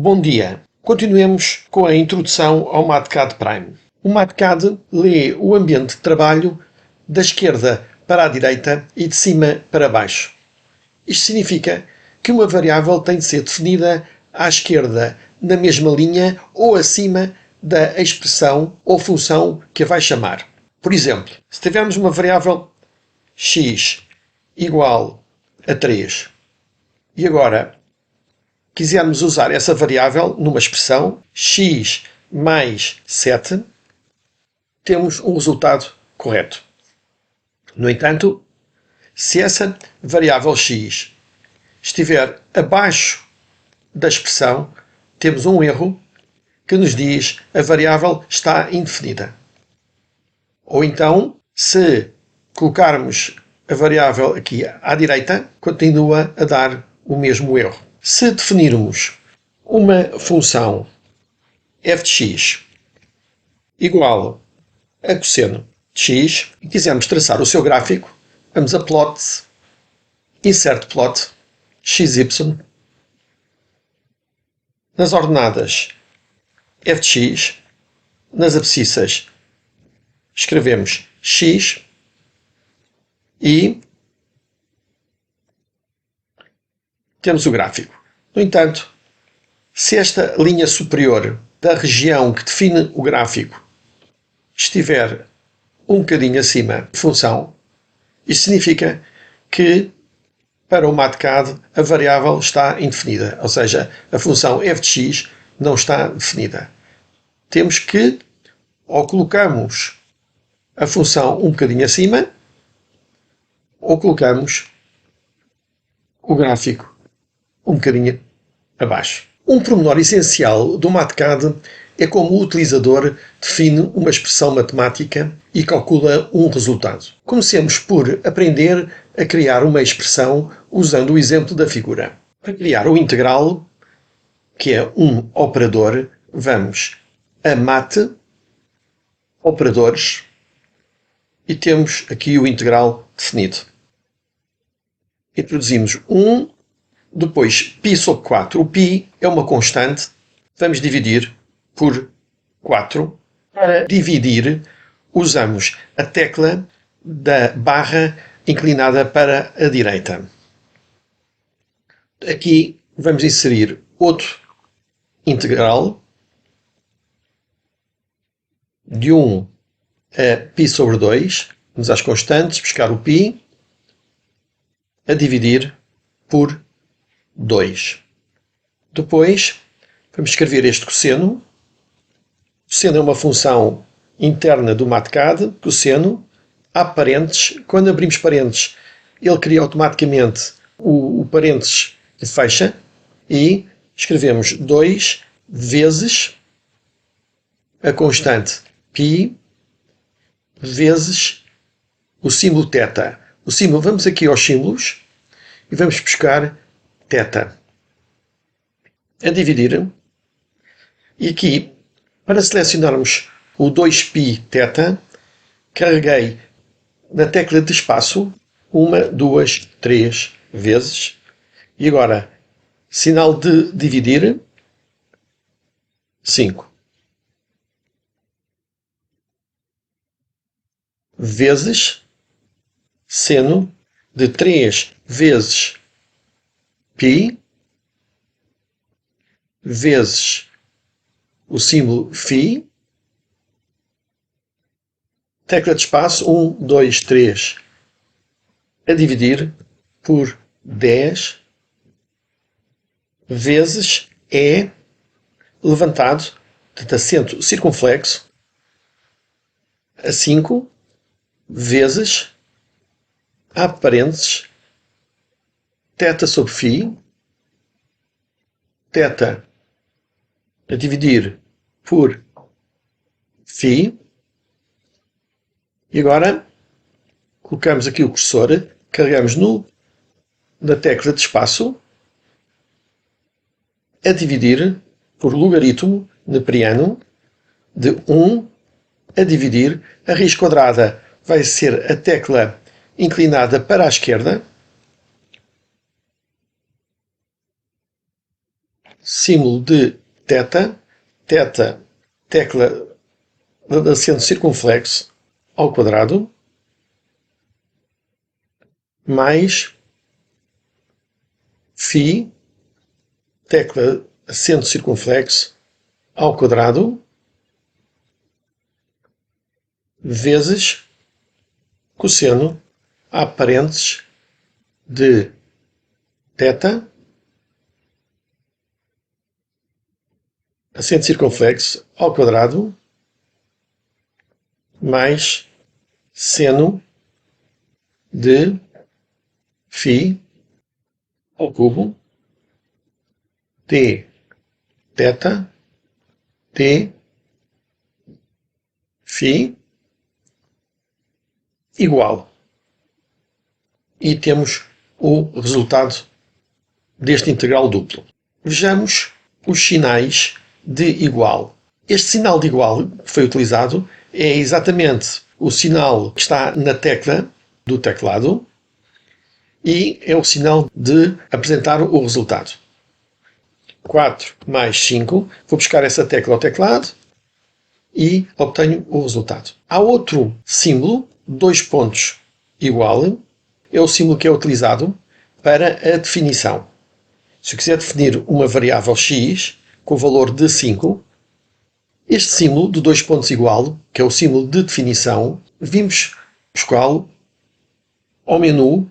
Bom dia. Continuemos com a introdução ao MATCAD Prime. O MATCAD lê o ambiente de trabalho da esquerda para a direita e de cima para baixo. Isto significa que uma variável tem de ser definida à esquerda na mesma linha ou acima da expressão ou função que a vai chamar. Por exemplo, se tivermos uma variável x igual a 3 e agora quisermos usar essa variável numa expressão x mais 7, temos um resultado correto. No entanto, se essa variável x estiver abaixo da expressão, temos um erro que nos diz a variável está indefinida. Ou então, se colocarmos a variável aqui à direita, continua a dar o mesmo erro. Se definirmos uma função f de x igual a cosseno de x e quisermos traçar o seu gráfico, vamos a plot, insert plot, xy, nas ordenadas f de x, nas abscissas escrevemos x e temos o gráfico. No entanto, se esta linha superior da região que define o gráfico estiver um bocadinho acima da função, isto significa que para o MATCAD a variável está indefinida, ou seja, a função f de x não está definida. Temos que, ou colocamos a função um bocadinho acima, ou colocamos o gráfico um bocadinho abaixo. Um pormenor essencial do MATCAD é como o utilizador define uma expressão matemática e calcula um resultado. Comecemos por aprender a criar uma expressão usando o exemplo da figura. Para criar o integral, que é um operador, vamos a mat, operadores, e temos aqui o integral definido. Introduzimos 1, depois π sobre 4. O π é uma constante. Vamos dividir por 4. Para dividir, usamos a tecla da barra inclinada para a direita. Aqui vamos inserir outro integral de 1 a π sobre 2. Vamos às constantes, buscar o π, a dividir por 2. Depois, vamos escrever este cosseno. Cosseno é uma função interna do MATCAD. Cosseno, abre parênteses. Quando abrimos parênteses, ele cria automaticamente o parênteses que fecha. E escrevemos 2 vezes a constante π vezes o símbolo θ. O símbolo, vamos aqui aos símbolos e vamos buscar θ. A dividir. E aqui, para selecionarmos o 2π θ, carreguei na tecla de espaço 1, 2, 3 vezes. E agora, sinal de dividir, 5. Vezes seno de 3 vezes π vezes o símbolo φ, tecla de espaço 1, 2, 3, a dividir por 10 vezes E levantado de acento circunflexo a 5 vezes, abre parênteses, θ sobre φ, θ a dividir por φ, e agora colocamos aqui o cursor, carregamos na tecla de espaço, a dividir por logaritmo neperiano de 1 a dividir, a raiz quadrada vai ser a tecla inclinada para a esquerda, símbolo de θ, θ, tecla de acento circunflexo ao quadrado, mais φ, tecla acento circunflexo ao quadrado, vezes cosseno, há parênteses, de θ, acento circunflexo ao quadrado, mais seno de φ ao cubo, d θ, d φ igual. E temos o resultado deste integral duplo. Vejamos os sinais de igual. Este sinal de igual que foi utilizado é exatamente o sinal que está na tecla do teclado e é o sinal de apresentar o resultado. 4 mais 5, vou buscar essa tecla ao teclado e obtenho o resultado. Há outro símbolo, 2 pontos igual, é o símbolo que é utilizado para a definição. Se eu quiser definir uma variável x com o valor de 5, este símbolo de 2 pontos igual, que é o símbolo de definição, vimos buscá-lo ao menu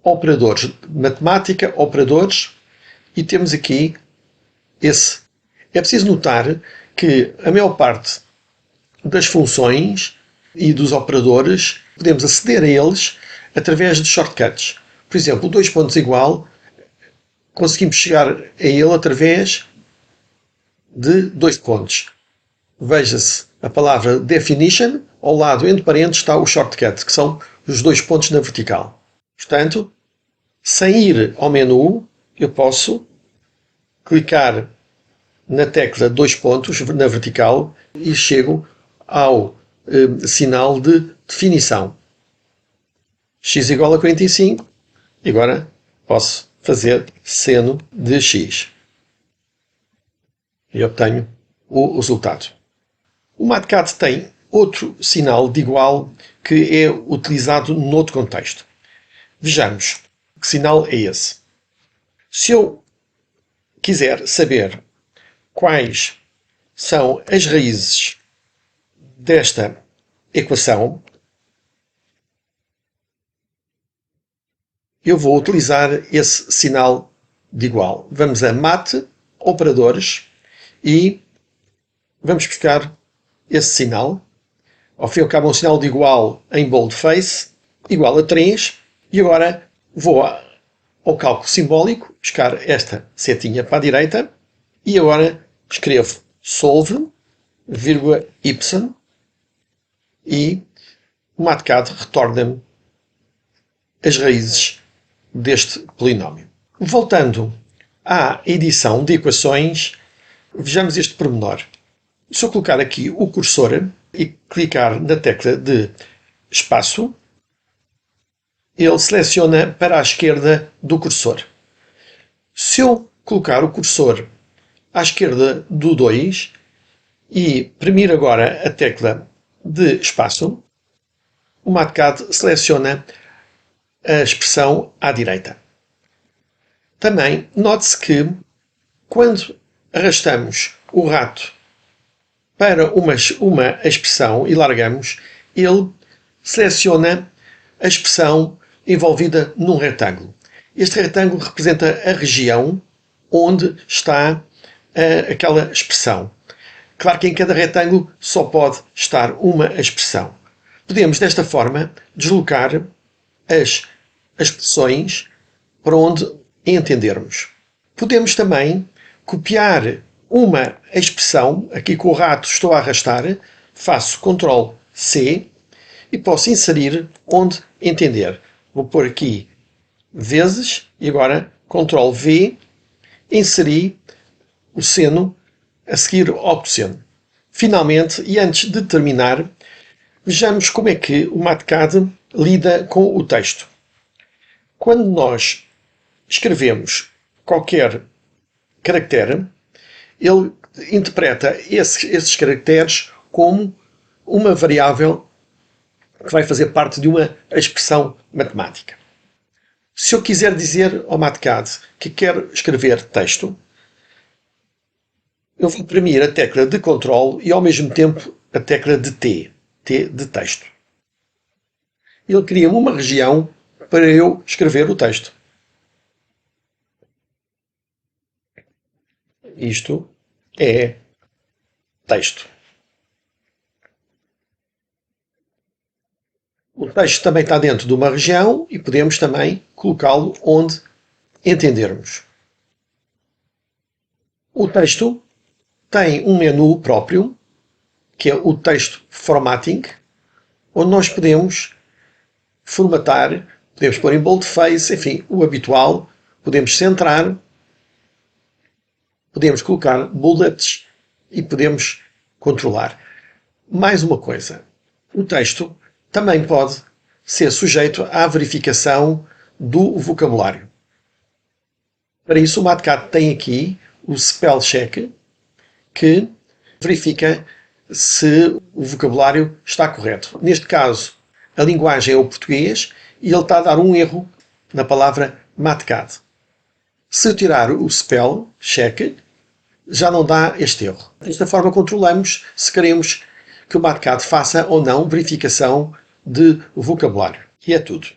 Operadores, Matemática, Operadores, e temos aqui esse. É preciso notar que a maior parte das funções e dos operadores podemos aceder a eles através de shortcuts. Por exemplo, 2 pontos igual, conseguimos chegar a ele através de 2 pontos. Veja-se a palavra definition, ao lado, entre parênteses, está o shortcut, que são os 2 pontos na vertical. Portanto, sem ir ao menu, eu posso clicar na tecla 2 pontos na vertical e chego ao sinal de definição. X igual a 45, e agora posso fazer seno de x. E obtenho o resultado. O MATCAD tem outro sinal de igual que é utilizado noutro contexto. Vejamos que sinal é esse. Se eu quiser saber quais são as raízes desta equação, eu vou utilizar esse sinal de igual. Vamos a Mate, Operadores, e vamos buscar esse sinal. Ao fim e ao cabo, um sinal de igual em boldface, igual a 3, e agora vou ao cálculo simbólico, buscar esta setinha para a direita, e agora escrevo solve, vírgula, y, e o MATCAD retorna-me as raízes deste polinómio. Voltando à edição de equações, vejamos este pormenor. Se eu colocar aqui o cursor e clicar na tecla de espaço, ele seleciona para a esquerda do cursor. Se eu colocar o cursor à esquerda do 2 e premir agora a tecla de espaço, o MATCAD seleciona a expressão à direita. Também note-se que quando arrastamos o rato para uma expressão e largamos, ele seleciona a expressão envolvida num retângulo. Este retângulo representa a região onde está aquela expressão. Claro que em cada retângulo só pode estar uma expressão. Podemos, desta forma, deslocar as expressões para onde entendermos. Podemos também copiar uma expressão, aqui com o rato estou a arrastar, faço Ctrl+C e posso inserir onde entender. Vou pôr aqui vezes e agora Ctrl+V, inseri o seno a seguir ao cosseno. Finalmente, e antes de terminar, vejamos como é que o MATCAD lida com o texto. Quando nós escrevemos qualquer caractere, ele interpreta esses caracteres como uma variável que vai fazer parte de uma expressão matemática. Se eu quiser dizer ao MATCAD que quero escrever texto, eu vou oprimir a tecla de Ctrl e ao mesmo tempo a tecla de T de texto. Ele cria-me uma região para eu escrever o texto. Isto é texto. O texto também está dentro de uma região e podemos também colocá-lo onde entendermos. O texto tem um menu próprio, que é o texto formatting, onde nós podemos formatar, podemos pôr em boldface, enfim, o habitual, podemos centrar, podemos colocar bullets e podemos controlar. Mais uma coisa, o texto também pode ser sujeito à verificação do vocabulário. Para isso o MATCAD tem aqui o Spell Check, que verifica se o vocabulário está correto. Neste caso, a linguagem é o português e ele está a dar um erro na palavra MATCAD. Se eu tirar o Spell Check, já não dá este erro. Desta forma controlamos se queremos que o MATCAD faça ou não verificação de vocabulário. E é tudo.